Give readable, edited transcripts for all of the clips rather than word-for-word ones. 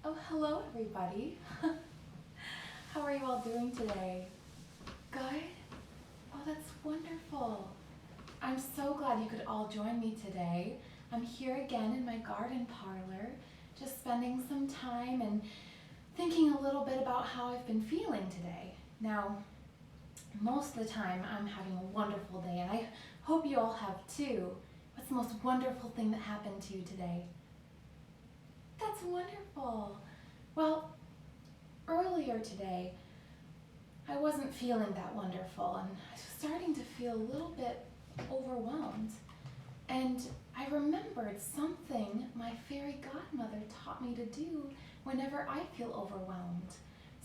Oh, hello everybody. How are you all doing today? Good? Oh, that's wonderful. I'm so glad you could all join me today. I'm here again in my garden parlor, just spending some time and thinking a little bit about how I've been feeling today. Now, most of the time I'm having a wonderful day, and I hope you all have too. What's the most wonderful thing that happened to you today? That's wonderful. Well, earlier today, I wasn't feeling that wonderful, and I was starting to feel a little bit overwhelmed. And I remembered something my fairy godmother taught me to do whenever I feel overwhelmed.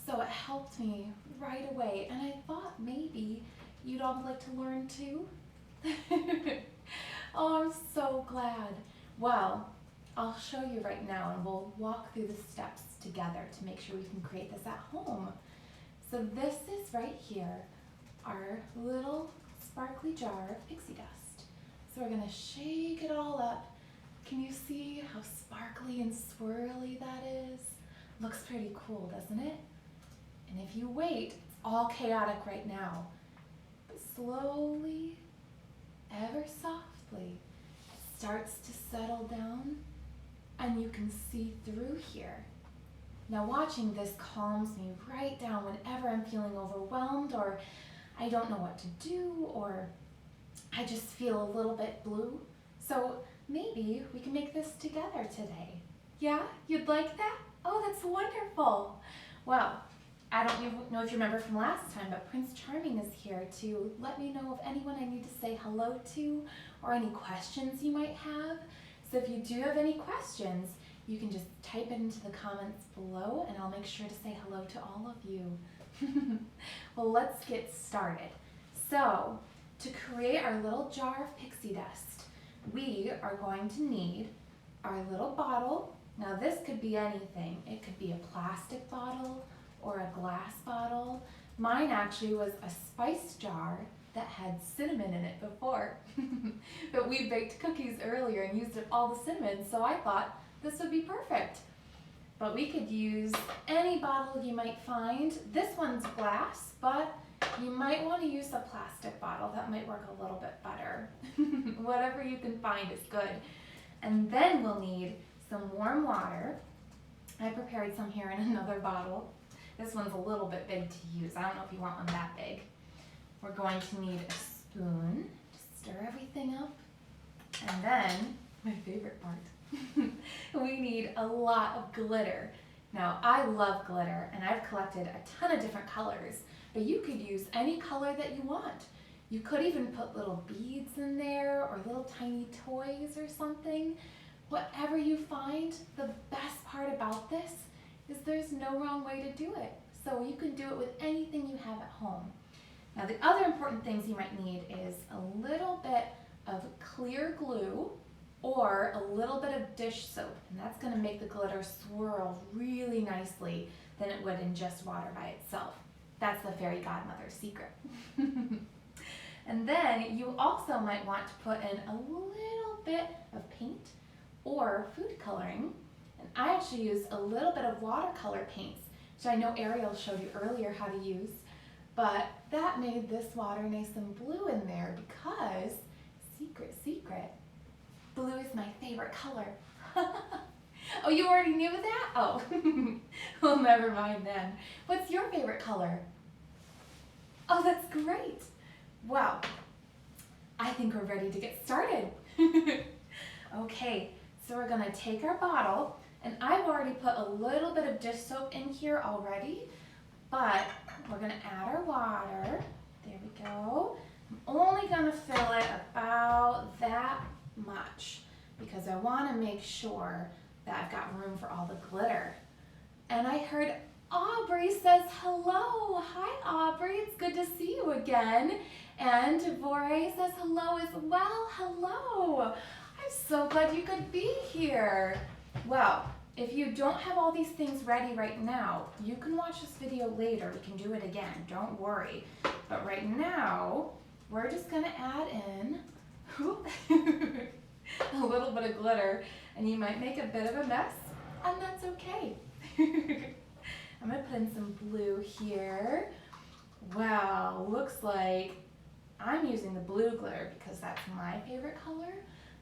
So it helped me right away, and I thought maybe you'd all like to learn too. Oh, I'm so glad. Well, I'll show you right now, and we'll walk through the steps together to make sure we can create this at home. So this is right here, our little sparkly jar of pixie dust. So we're gonna shake it all up. Can you see how sparkly and swirly that is? Looks pretty cool, doesn't it? And if you wait, it's all chaotic right now. But slowly, ever softly, it starts to settle down, and you can see through here. Now watching this calms me right down whenever I'm feeling overwhelmed, or I don't know what to do, or I just feel a little bit blue. So maybe we can make this together today. Yeah, you'd like that? Oh, that's wonderful. Well, I don't even know if you remember from last time, but Prince Charming is here to let me know of anyone I need to say hello to, or any questions you might have. So if you do have any questions, you can just type it into the comments below, and I'll make sure to say hello to all of you. Well, let's get started. So, to create our little jar of pixie dust, we are going to need our little bottle. Now this could be anything. It could be a plastic bottle or a glass bottle. Mine actually was a spice jar that had cinnamon in it before. But we baked cookies earlier and used up all the cinnamon, so I thought this would be perfect. But we could use any bottle you might find. This one's glass, but you might want to use a plastic bottle. That might work a little bit better. Whatever you can find is good. And then we'll need some warm water. I prepared some here in another bottle. This one's a little bit big to use. I don't know if you want one that big. We're going to need a spoon to stir everything up. And then, my favorite part, we need a lot of glitter. Now, I love glitter, and I've collected a ton of different colors, but you could use any color that you want. You could even put little beads in there, or little tiny toys or something. Whatever you find, the best part about this is there's no wrong way to do it. So you can do it with anything you have at home. Now, the other important things you might need is a little bit of clear glue or a little bit of dish soap, and that's going to make the glitter swirl really nicely than it would in just water by itself. That's the fairy godmother's secret. And then you also might want to put in a little bit of paint or food coloring. And I actually used a little bit of watercolor paints, which I know Ariel showed you earlier how to use. But that made this water nice and blue in there because, secret, blue is my favorite color. Oh, you already knew that? Oh, well, never mind then. What's your favorite color? Oh, that's great. Well, I think we're ready to get started. Okay, so we're gonna take our bottle, and I've already put a little bit of dish soap in here already, but we're gonna add our water. There we go. I'm only gonna fill it about that much because I wanna make sure that I've got room for all the glitter. And I heard Aubrey says hello. Hi, Aubrey, it's good to see you again. And Devore says hello as well. Hello. I'm so glad you could be here. Well, if you don't have all these things ready right now, you can watch this video later. We can do it again, don't worry. But right now, we're just gonna add in a little bit of glitter, and you might make a bit of a mess, and that's okay. I'm gonna put in some blue here. Wow, looks like I'm using the blue glitter because that's my favorite color,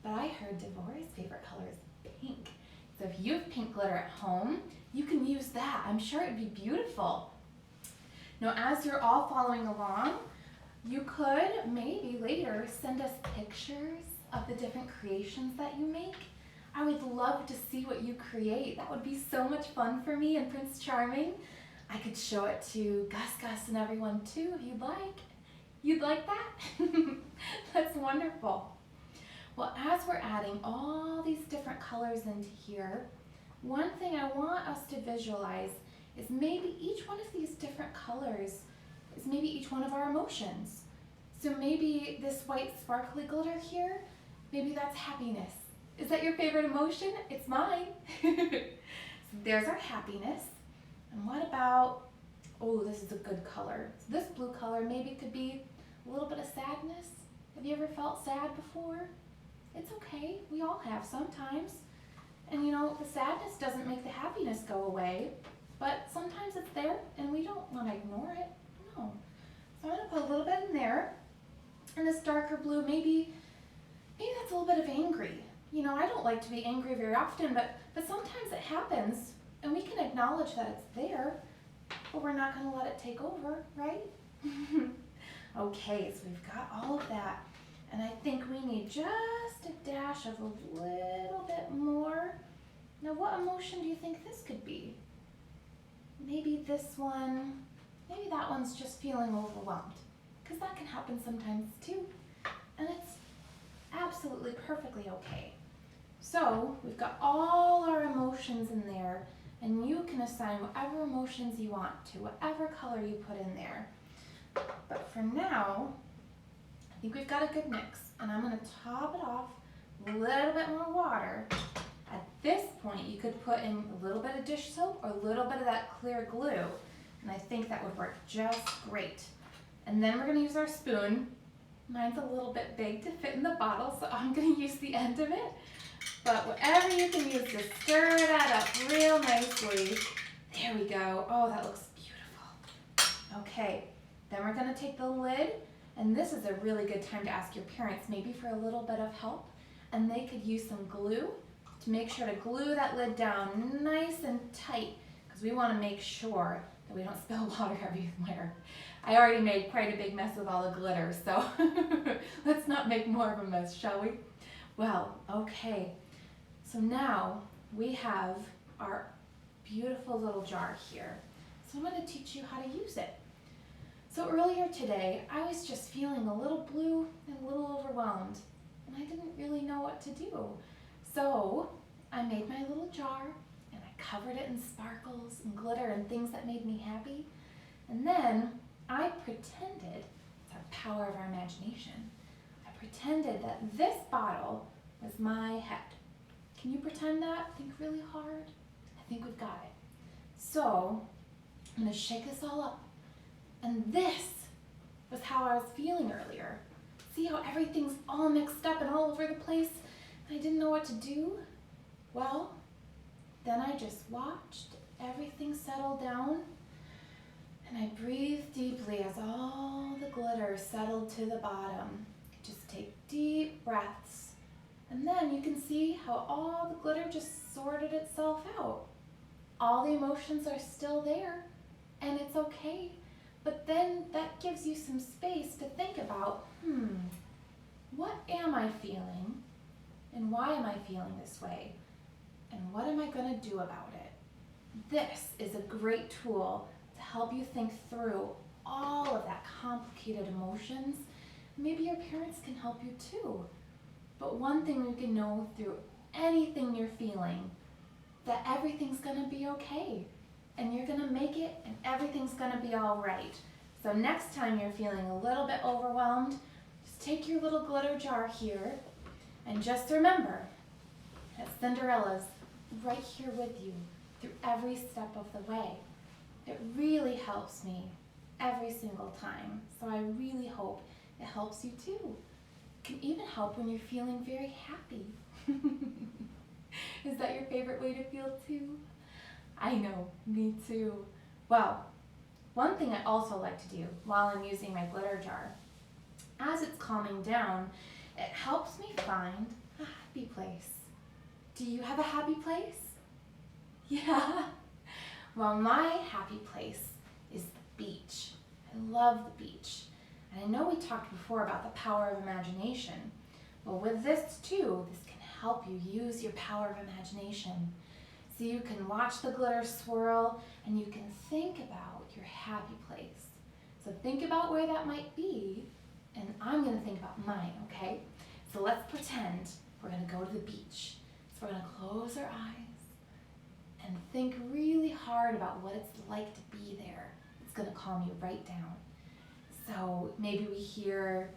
but I heard Devorah's favorite color is pink. So if you have pink glitter at home, you can use that. I'm sure it'd be beautiful. Now, as you're all following along, you could maybe later send us pictures of the different creations that you make. I would love to see what you create. That would be so much fun for me and Prince Charming. I could show it to Gus and everyone too if you'd like. You'd like that? That's wonderful. Well, as we're adding all these different colors into here, one thing I want us to visualize is maybe each one of these different colors is maybe each one of our emotions. So maybe this white sparkly glitter here, maybe that's happiness. Is that your favorite emotion? It's mine. So there's our happiness. And what about, oh, this is a good color. So this blue color maybe could be a little bit of sadness. Have you ever felt sad before? It's okay, we all have sometimes. And you know, the sadness doesn't make the happiness go away, but sometimes it's there and we don't want to ignore it, no. So I'm gonna put a little bit in there. And this darker blue, maybe that's a little bit of angry. You know, I don't like to be angry very often, but sometimes it happens and we can acknowledge that it's there, but we're not gonna let it take over, right? Okay, so we've got all of that. And I think we need just a dash of a little bit more. Now, what emotion do you think this could be? Maybe this one, maybe that one's just feeling overwhelmed, because that can happen sometimes too. And it's absolutely perfectly okay. So we've got all our emotions in there, and you can assign whatever emotions you want to, whatever color you put in there. But for now, I think we've got a good mix, and I'm going to top it off with a little bit more water. At this point, you could put in a little bit of dish soap or a little bit of that clear glue, and I think that would work just great. And then we're going to use our spoon. Mine's a little bit big to fit in the bottle, so I'm going to use the end of it. But whatever you can use to stir that up real nicely. There we go. Oh, that looks beautiful. Okay, then we're going to take the lid, and this is a really good time to ask your parents maybe for a little bit of help, and they could use some glue to make sure to glue that lid down nice and tight, because we want to make sure that we don't spill water everywhere. I already made quite a big mess with all the glitter, so let's not make more of a mess, shall we? Well, okay, so now we have our beautiful little jar here. So I'm going to teach you how to use it. So earlier today, I was just feeling a little blue and a little overwhelmed, and I didn't really know what to do. So I made my little jar, and I covered it in sparkles and glitter and things that made me happy. And then I pretended, it's our power of our imagination, I pretended that this bottle was my head. Can you pretend that? Think really hard? I think we've got it. So I'm going to shake this all up. And this was how I was feeling earlier. See how everything's all mixed up and all over the place? I didn't know what to do. Well, then I just watched everything settle down, and I breathed deeply as all the glitter settled to the bottom. Just take deep breaths, and then you can see how all the glitter just sorted itself out. All the emotions are still there, and it's okay. But then that gives you some space to think about, what am I feeling? And why am I feeling this way? And what am I going to do about it? This is a great tool to help you think through all of that complicated emotions. Maybe your parents can help you too. But one thing you can know through anything you're feeling, that everything's going to be okay. And you're going to make it, and everything's going to be all right. So next time you're feeling a little bit overwhelmed, just take your little glitter jar here, and just remember that Cinderella's right here with you through every step of the way. It really helps me every single time, so I really hope it helps you too. It can even help when you're feeling very happy. Is that your favorite way to feel too? I know, me too. Well, one thing I also like to do while I'm using my glitter jar, as it's calming down, it helps me find a happy place. Do you have a happy place? Yeah. Well, my happy place is the beach. I love the beach. And I know we talked before about the power of imagination, but with this too, this can help you use your power of imagination. So you can watch the glitter swirl and you can think about your happy place. So think about where that might be, and I'm gonna think about mine, okay? So let's pretend we're gonna go to the beach. So we're gonna close our eyes and think really hard about what it's like to be there. It's gonna calm you right down. So maybe we hear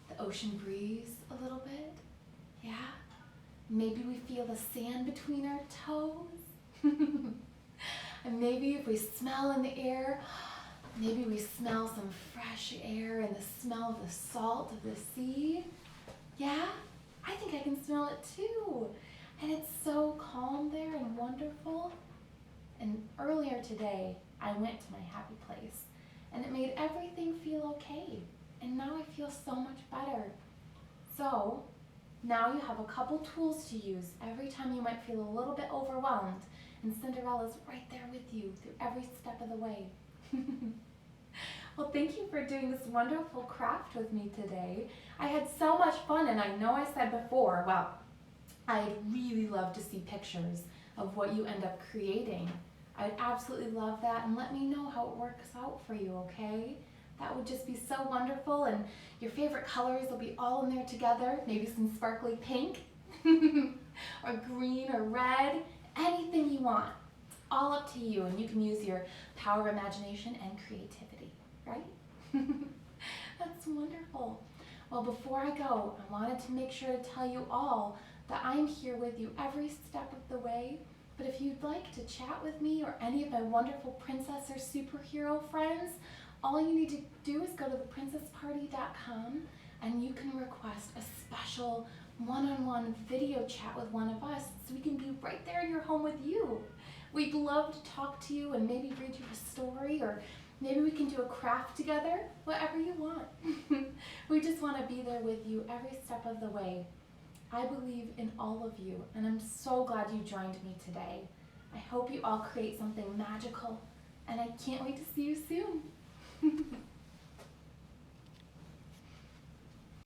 the ocean breeze a little bit, yeah? Maybe we feel the sand between our toes. And maybe if we smell in the air, maybe we smell some fresh air and the smell of the salt of the sea. Yeah, I think I can smell it too. And it's so calm there and wonderful. And earlier today, I went to my happy place and it made everything feel okay. And now I feel so much better. So now you have a couple tools to use every time you might feel a little bit overwhelmed, and Cinderella's right there with you through every step of the way. Well, thank you for doing this wonderful craft with me today. I had so much fun, and I know I said before, well, I'd really love to see pictures of what you end up creating. I'd absolutely love that, and let me know how it works out for you, okay? That would just be so wonderful, and your favorite colors will be all in there together, maybe some sparkly pink, or green or red, anything you want. It's all up to you, and you can use your power of imagination and creativity, right? That's wonderful. Well, before I go, I wanted to make sure to tell you all that I'm here with you every step of the way. But if you'd like to chat with me or any of my wonderful princess or superhero friends, all you need to do is go to theprincessparty.com and you can request a special one-on-one video chat with one of us so we can be right there in your home with you. We'd love to talk to you and maybe read you a story, or maybe we can do a craft together, whatever you want. We just want to be there with you every step of the way. I believe in all of you, and I'm so glad you joined me today. I hope you all create something magical, and I can't wait to see you soon.